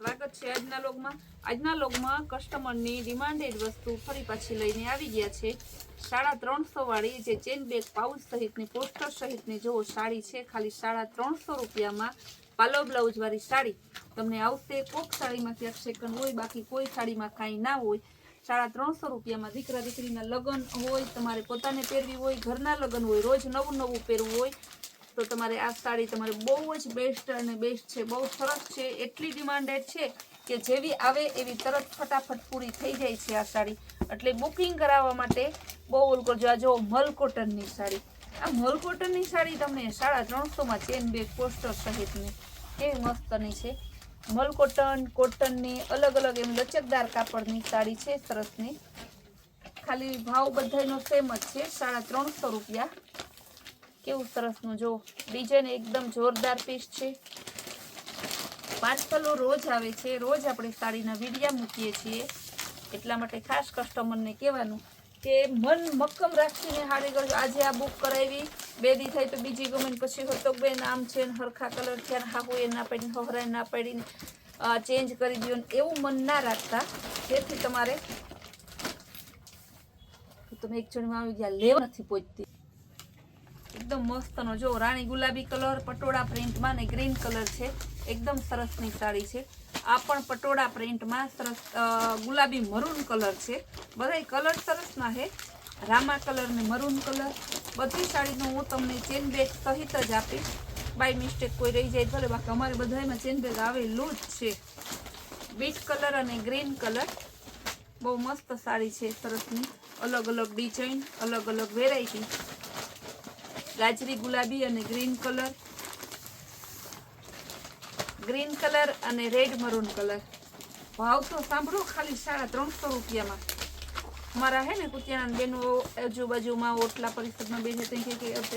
સ્વાગત છે આજના લોગમાં કસ્ટમરની ડિમાન્ડેડ વસ્તુ ફરી પાછી લઈને આવી ગયા છે 350 વાળી જે ચેન બેગ પાઉચ સહિતની પોસ્ટર સહિતની જો સાડી છે ખાલી 350 રૂપિયામાં પાલો બ્લાઉઝ વાળી સાડી તમને આવશે કોક સાડીમાં ક્યાંક સેકન્ડ હોય બાકી કોઈ સાડીમાં કાંઈ ના હોય 350 રૂપિયામાં દીકરા દીકરીના લગ્ન હોય તમારે પોતાને પહેરવી હોય ઘરના લગ્ન હોય રોજ નવું પહેરવું હોય તો તમારે આ સાડી તમારે બહુ જ બેસ્ટ અને બેસ્ટ છે બહુ સરસ છે એટલી ડિમાન્ડેડ છે કે જેવી આવે એવી તરત ફટાફટ પૂરી થઈ જાય છે આ સાડી એટલે બુકિંગ કરાવવા માટે બહુ ઓલ કરજો આ જો મલ કોટનની સાડી આ મલ કોટનની સાડી તમને 350માં ચેન બેગ પોસ્ટર સહિતની કેવી મસ્તની છે મલ કોટનની અલગ એમ લચકદાર કાપડની સાડી છે સરસની ખાલી ભાવ બધાનો સેમ જ છે 350 રૂપિયા કેવું સરસનું જો ડિઝાઇન એકદમ જોરદાર પીસ છે પાર્સલો રોજ આવે છે રોજ આપણે સાડીના વિડીયા મૂકીએ છીએ એટલા માટે ખાસ કસ્ટમરને કહેવાનું કે મન મક્કમ રાખીને હાડી કરજો આજે આ બુક કરાવી 2 દી થાય તો બીજી ગમે પછી હતો બેન આમ છે ને હરખા કલર થયા હા હોય ના પડીને હવરાય ના પડીને ચેન્જ કરી દો એવું મન ના રાખતા જેથી તમારે તમે એક જણમાં આવી ગયા લેવા નથી પહોંચતી एकदम मस्त नो जो राणी गुलाबी कलर पटोड़ा प्रिंट में ने ग्रीन कलर है एकदम सरस नी साड़ी है आ पण पटोड़ा प्रिंट में सरस गुलाबी मरून कलर है बधाई कलर सरस ना है रामा कलर ने मरून कलर बधी साड़ी नो हूँ तमने चेन बेग सहित ज आपीश बाय मिस्टेक कोई रही जाए भले बाकी अमारे बधाईमां चेन बेग आवेलू ज छे बीच कलर और ग्रीन कलर बहु मस्त साड़ी है सरस नी अलग डिजाइन अलग वेरायटी गाजरी गुलाबी और ग्रीन कलर और रेड मरून कलर भाव तो सांभळो खाली 350 रूपिया में हमारा है ने कुतियाना बेनो आजूबाजू में ओटला परिषद में बेने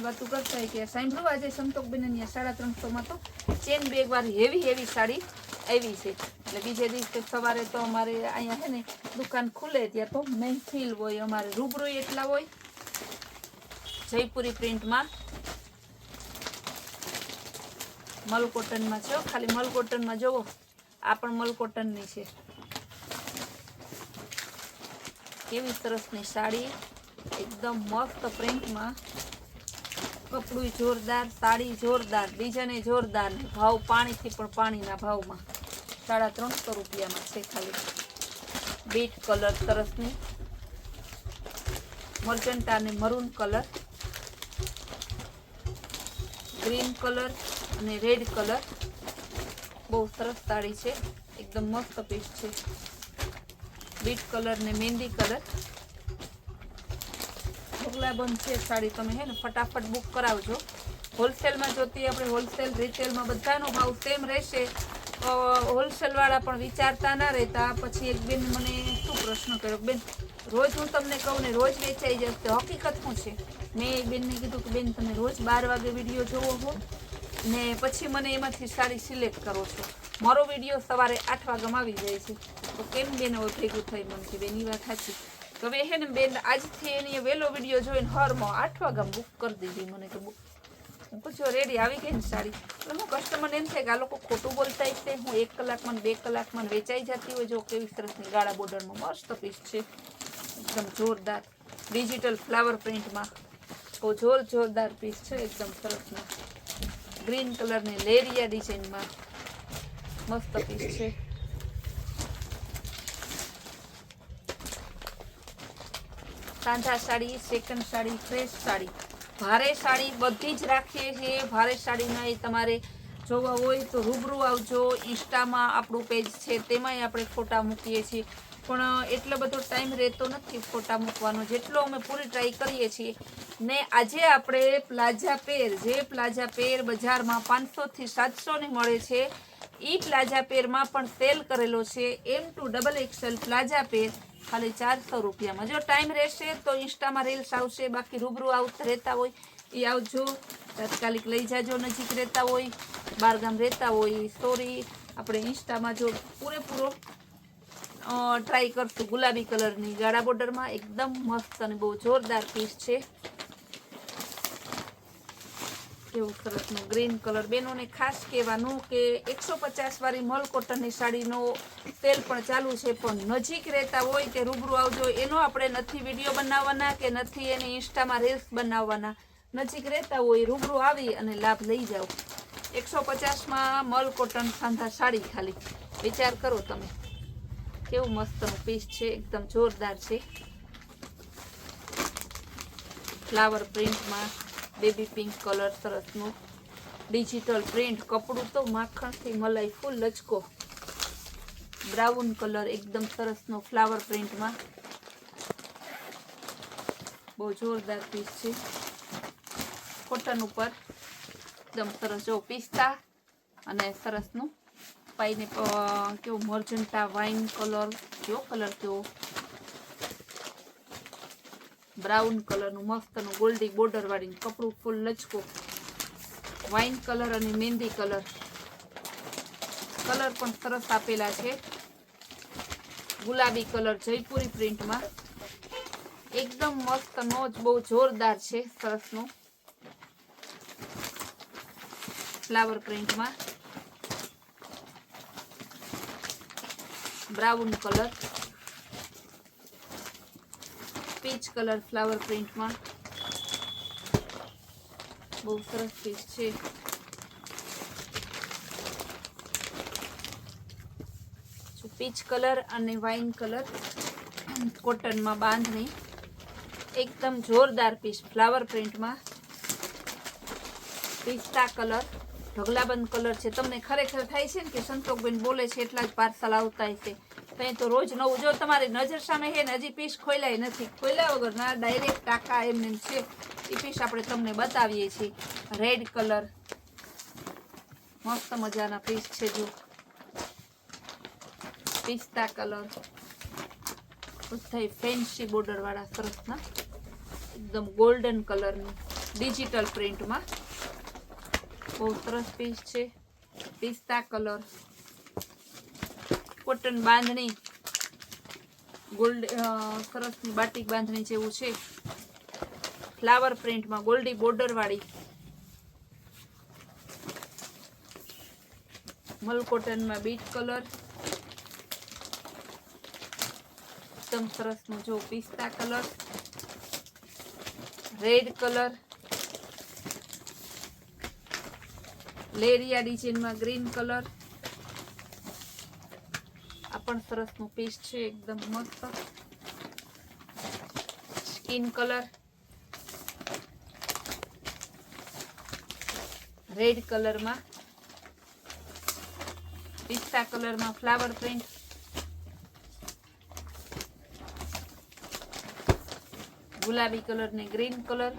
बातों करता है कि सांभळो आज संतोष बेन 350 में तो चेन बेग वाली हेवी साड़ी आई है એટલે બીજે દિવસે સવારે તો અમારે અહીંયા है ने दुकान खुले ત્યાં તો महफिल હોય અમારે રૂબરૂ એટલા હોય जयपुरी प्रिंट में मल कॉटन में छो खाली मल कॉटन में जो आ पण मल कॉटन नी छे केवी सरसनी साड़ी एकदम मस्त प्रिंट में कपड़ू जोरदार साड़ी जोरदार डिजाइन जोरदार भाव पानी थी पण पानी ना भाव में 350 रूपिया में छे खाली बीट कलर सरसनी मर्चेंटा ने मरून कलर ग्रीन कलर और रेड कलर बहुत सरस साड़ी है एकदम मस्त पीस है बीट कलर ने मेहंदी कलर ढोकलाबंध है साड़ी तमे है ने फटाफट बुक करावजो होलसेल में जोती अपने होलसेल रिटेल में बधानो भाव सेम रहेशे होलसेल वाला पण विचारता ना रहता पछी एक बेन मने शुं प्रश्न कर्यो बेन रोज हूँ तमने कहूँ ने रोज वेचाई जशे हकीकत शुं छे मैं एक बेन ने कीधुं कि बेन तमे रोज 12 वागे विडियो जोवो हो ने पछी मने एमांथी साड़ी सिलेक्ट करो छो मारो विडियो सवारे 8 वागामां आवी जाय छे तो केम बेन हवे भेगुं थई मने कि बेन ई वात साची तो हवे हे ने बेन आजथी एनी वेलो विडियो जोईने हरमा 8 वागा बुक कर दीधी मने कि बुक हूँ पूछो रेडी आवी गई साड़ी तो हूँ कस्टमर एम थे कि आ लोग खोटू बोलता है हूँ 1 कलाक में 2 कलाक में वेचाई जाती हो जो केवी सरसनी गाड़ा बॉर्डर में मस्त पीस है एकदम जोरदार डिजिटल फ्लावर प्रिंट में तो जोरदार पीस है एकदम सरस में ग्रीन कलर ने लेरिया डिजाइन में मस्त पीस है सांझा साड़ी सेकंड साड़ी फ्रेश साड़ी भारे साड़ी बधी ज राखीए छीए भारे साड़ी ना तमारे जोवा होय तो रूबरू आवजो इंस्टा में आपणुं पेज छे तेमांय आपणे फोटा मूकीए छीए पण एटलो बधो टाइम रहतो नथी फोटा मूकवानो जेटलो अमे पूरी ट्राय करीए छीए ने आजे आपणे प्लाजा पेर जे प्लाजा पेर बजार में 500 થી 700 ની મળે છે ई प्लाजा पेर में पण सेल करेलो छे M2 XXL प्लाजा पेर खाली 400 रूपिया में जो टाइम रहेशे तो इंस्टा में रील्स आवशे बाकी रूबरू आवता रहता होय ई आवजो तात्कालिक लई जाजो नजीक रहता होय बारगाम रहता होय स्टोरी आपणे इंस्टा में जो पूरेपूरो ट्राय करशुं गुलाबी कलर नी गाड़ा बॉर्डर में एकदम मस्त और बहुत जोरदार पीस है કેવું સરસનું ગ્રીન કલર. બેનોને ખાસ કહેવાનું કે 150 વાળી મલ કોટનની સાડીનો સેલ પણ ચાલુ છે, પણ નજીક રહેતા હોય તે રૂબરૂ આવજો. એનો આપણે નથી વિડીયો બનાવવાના કે નથી એની ઇન્સ્ટામાં રીલ્સ બનાવવાના. નજીક રહેતા હોય રૂબરૂ આવી અને લાભ લઈ જાઓ. 150માં મલ કોટન સાંધા સાડી ખાલી વિચાર કરો તમે. કેવું મસ્તનું પીસ છે, એકદમ જોરદાર છે. ફ્લાવર પ્રિન્ટમાં બેબી પિંક કલર સરસનું ડિજિટલ પ્રિન્ટ. કપડું તો માખણથી મલાઈ ફૂલ લચકો. બ્રાઉન કલર એકદમ સરસનો ફ્લાવર પ્રિન્ટમાં. બહુ જોરદાર પીસ છે. કોટન ઉપર એકદમ સરસ. જો પિસ્તા અને સરસનું પાઈને કેવું મર્જન્ટા વાઇન કલર. જો કલર કેવો બ્રાઉન કલરનું મસ્તનું ગોલ્ડી બોર્ડર વાળી. કપડું ફૂલ લચકો. વાઇન કલર અને મહેંદી કલર. કલર પણ સરસ આપેલા છે. ગુલાબી કલર જયપુરી પ્રિન્ટમાં એકદમ મસ્ત નો જ બહુ જોરદાર છે. સરસનું ફ્લાવર પ્રિન્ટમાં brown colour, peach colour flower પ્રિન્ટમાં બહુ સરસ પીસ છે. પીચ કલર અને વાઇન કલર કોટનમાં બાંધણી એકદમ જોરદાર પીસ. ફ્લાવર પ્રિન્ટમાં પિસ્તા કલર ઢગલાબંધ કલર છે. તમને ખરેખર થાય છે ને કે સંતોકબેન બોલે છે એટલા જ પાર્સલ આવતા હશે. કંઈ તો રોજ નવું. જો તમારી નજર સામે છે ને, હજી પીસ ખોલાય નથી, ખોલ્યા વગર ના ડાયરેક્ટ ટાંકા એમને છે. એ પીસ આપણે તમને બતાવીએ છીએ. રેડ કલર મસ્ત મજાના પીસ છે. જો પિસ્તા કલર થઈ ફેન્સી બોર્ડર વાળા સરસના એકદમ ગોલ્ડન કલરની ડિજિટલ પ્રિન્ટમાં બહુ સરસ પીસ છે. પિસ્તા કલર કોટન બાંધણી ગોલ્ડ સરસની બાટિક બાંધણી જેવું છે. ફ્લાવર પ્રિન્ટમાં ગોલ્ડી બોર્ડર વાળી મલ કોટનમાં બીટ કલર એકદમ સરસનું. જો પિસ્તા કલર, રેડ કલર, લેરિયા ડિઝાઇનમાં ગ્રીન કલર. આ પણ સરસનું પીસ છે, એકદમ મસ્ત. સ્કિન કલર, રેડ કલરમાં, પિસ્તા કલરમાં ફ્લાવર પ્રિન્ટ, ગુલાબી કલર ને ગ્રીન કલર.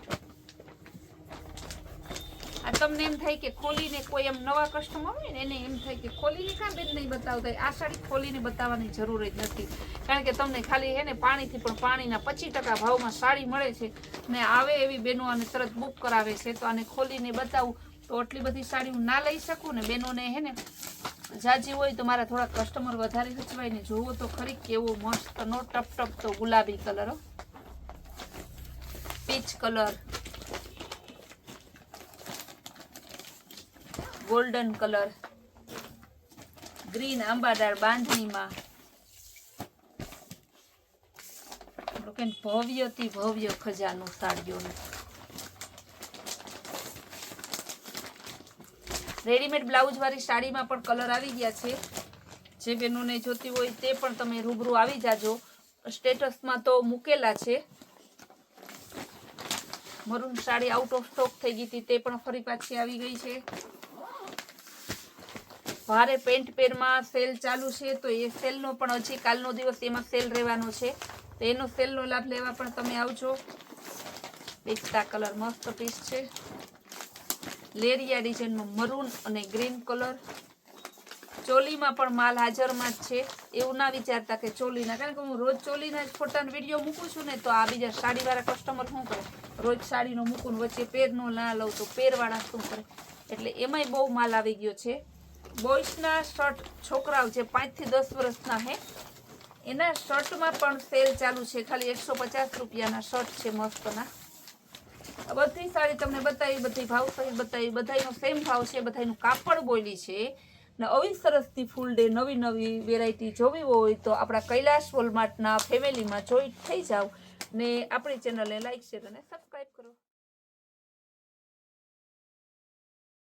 આ તમને એમ થાય કે ખોલીને કોઈ એમ નવા કસ્ટમર હોય ને એને એમ થાય કે ખોલીને કાં બેન નહીં બતાવતા. આ સાડી ખોલીને બતાવવાની જરૂર જ નથી, કારણ કે તમને ખાલી હે ને પાણીથી પણ પાણીના 25% ભાવમાં સાડી મળે છે ને. આવે એવી બહેનો આને તરત બુક કરાવે છે, તો આને ખોલીને બતાવું તો આટલી બધી સાડી હું ના લઈ શકું ને. બહેનોને હે ને જાજી હોય તો મારા થોડા કસ્ટમર વધારે હચવાય ને. જોવો તો ખરી કેવો મસ્ત નો ટપ ટપ તો ગુલાબી colour, peach colour, golden colour, green આંબાદાળ બાંધણીમાં ભવ્યથી ભવ્ય ખજાનો સાડીઓનો. રેડીમેડ બ્લાઉઝ વાળી સાડીમાં પણ કલર આવી ગયા છે. જે બહેનોને જોતી હોય તે પણ તમે રૂબરૂ આવી જાજો. સ્ટેટસમાં તો મૂકેલા છે. Maroon sari out of stock થઈ ગઈ હતી, તે પણ ફરી પાછી આવી ગઈ છે. ભારે પેન્ટ પેરમાં સેલ ચાલુ છે, તો એ સેલનો પણ હજી કાલનો દિવસ એમાં સેલ રહેવાનો છે, તો એનો સેલનો લાભ લેવા પણ તમે આવજો. પિસ્તા કલર મસ્ત પીસ છે. લેરિયા ડિઝાઇનમાં મરૂન અને ગ્રીન કલર. ચોલીમાં પણ માલ હાજરમાં જ છે. એવું ના વિચારતા કે ચોલીના, કારણ કે હું રોજ ચોલીના જ ફોટાનો વિડીયો મૂકું છું ને, તો આ બીજા સાડીવાળા કસ્ટમર શું કરે, રોજ સાડીનો મૂકું વચ્ચે પેરનો ના લઉં તો પેરવાળા શું કરે. એટલે એમાંય બહુ માલ આવી ગયો છે. બોய்સના શર્ટ છોકરાઓ જે 5 થી 10 વર્ષના હે એના શર્ટમાં પણ સેલ ચાલુ છે. ખાલી 150 રૂપિયાના શર્ટ છે મસ્તના. બધી સાડી તમને બતાવી, બધી ભાવ સહિત બતાવી, બધાનો સેમ ભાવ છે, બધાનું કાપડ બોલી છે ને આવી સરસથી ફૂલ ડે નવી નવી વેરાયટી જોવી હોય તો આપણા કૈલાશ વોલમાર્ટના ફેમિલીમાં જોઈન્ટ થઈ જાવ ને આપણી ચેનલને લાઈક શેર અને સબસ્ક્રાઈબ